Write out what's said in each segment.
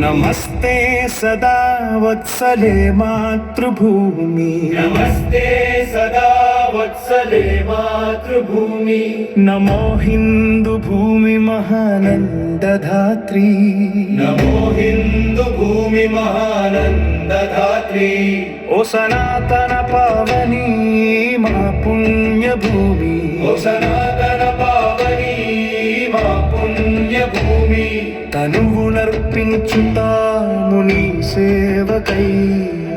नमस्ते सदा वत्सले मातृभूमि, नमस्ते सदा वत्सले मातृभूमि। नमो हिंदू भूमि महानंदधात्री, नमो हिंदू भूमि महानंदधात्री। ओ सनातन पावनी मा पुण्य भूमि, ओ सनातन पावनी मा पुण्य भूमि। తనువునర్పించుతాము నీ సేవకై,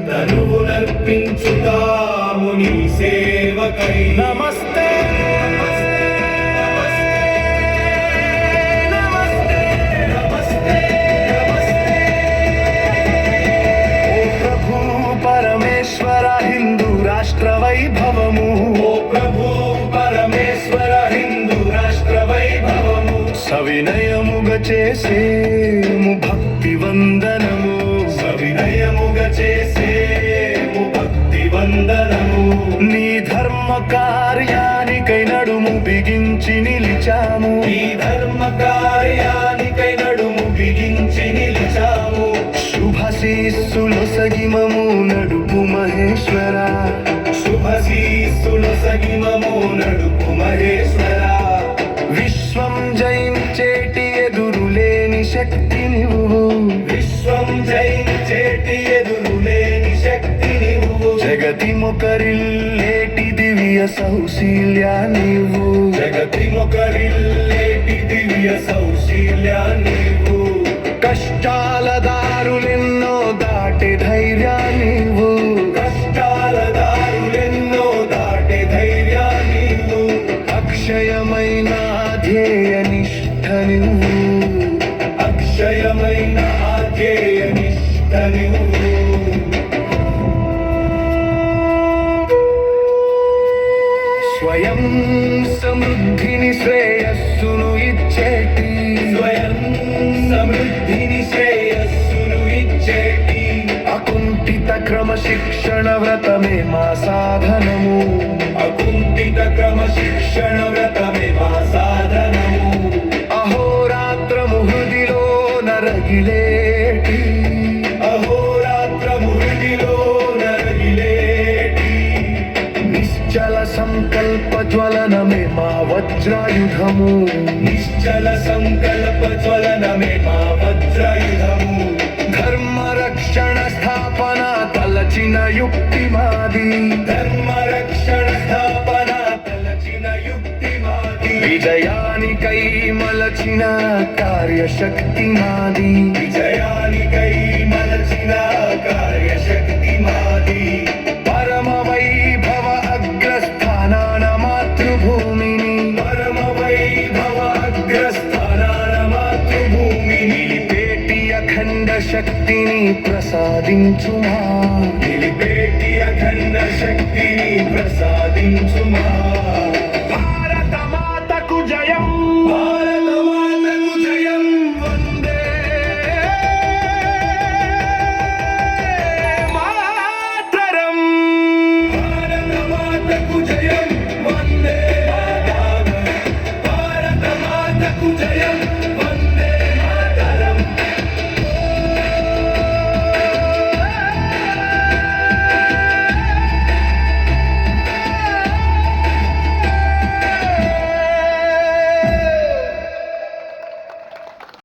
తనువునర్పించుతాము నీ సేవకై। నమస్తే నమస్తే నమస్తే నమస్తే। ఓ ప్రభు పరమేశ్వర హిందూ రాష్ట్ర వైభవము, ఓ ప్రభు పరమేశ్వర హిందూ రాష్ట్ర వైభవము। సవినయముగ చేసేము భక్తి వందనము, సవినయముగ చేసేము భక్తి వందనము। నీ ధర్మ కార్యానికై నడుము బిగించి నిలిచాము, నీ ధర్మ కార్యానికై నడుము బిగించి నిలిచాము। శుభశీస్సులొసగిమము నడుపు మహేశ్వర, శుభశీస్సులొసగిమము నడుపు మహేశ్వర। విశ్వం జయించేటి ఎదురులేని శక్తి నువ్వు, విశ్వం జయించేటి ఎదురులేని శక్తి నీవు। జగతి మొకరిల్లేటి దివ్య సౌశీల్యా నీవు, జగతి మొకరిల్లేటి దివ్య సౌశీల్యా నీవు। కష్టాల దారులెన్నో దాటే ధైర్యా నీవు, కష్టాల దారులెన్నో దాటే ధైర్యా నీవు। అక్షయమైన ధ్యేయ నిష్ఠ నువ్వు, అక్షయమైన ధ్యేయ నిష్ఠ నీవు। స్వయం సమృద్ధిని శ్రేయస్సును ఇచ్చేటి, స్వయం సమృద్ధిని శ్రేయస్సును ఇచ్చేటి అకుంఠిత క్రమశిక్షణ వ్రతమే మా సాధనము, అకుంఠిత క్రమశిక్షణ వ్రతమే మా సాధనము। అహోరాత్రము హృదిలో నరగిలేటి, అహోరాత్రము హృదిలో నరగిలేటి నిశ్చల సంకల్ప జ్వలనమే మా వజ్రాయుధము, నిశ్చల సంకల్ప జ్వలనమే మా వజ్రాయుధము। ధర్మ రక్షణ స్థాపన తలచిన యుక్తి మాది, ధర్మ రక్షణ స్థాపన తలచిన యుక్తి మాది। విజయానికై మలచిన కార్యశక్తి మాది, విజయానికై మలచిన కార్యశక్తి మాది। పరమ వైభవ అగ్రస్థానాన మాతృభూమిని, పరమ వైభవ అగ్రస్థానాన మాతృభూమిని నిలిపేటి అఖండ శక్తిని ప్రసాదించుమా, నిలిపేటి అఖండ శక్తిని ప్రసాదించుమా।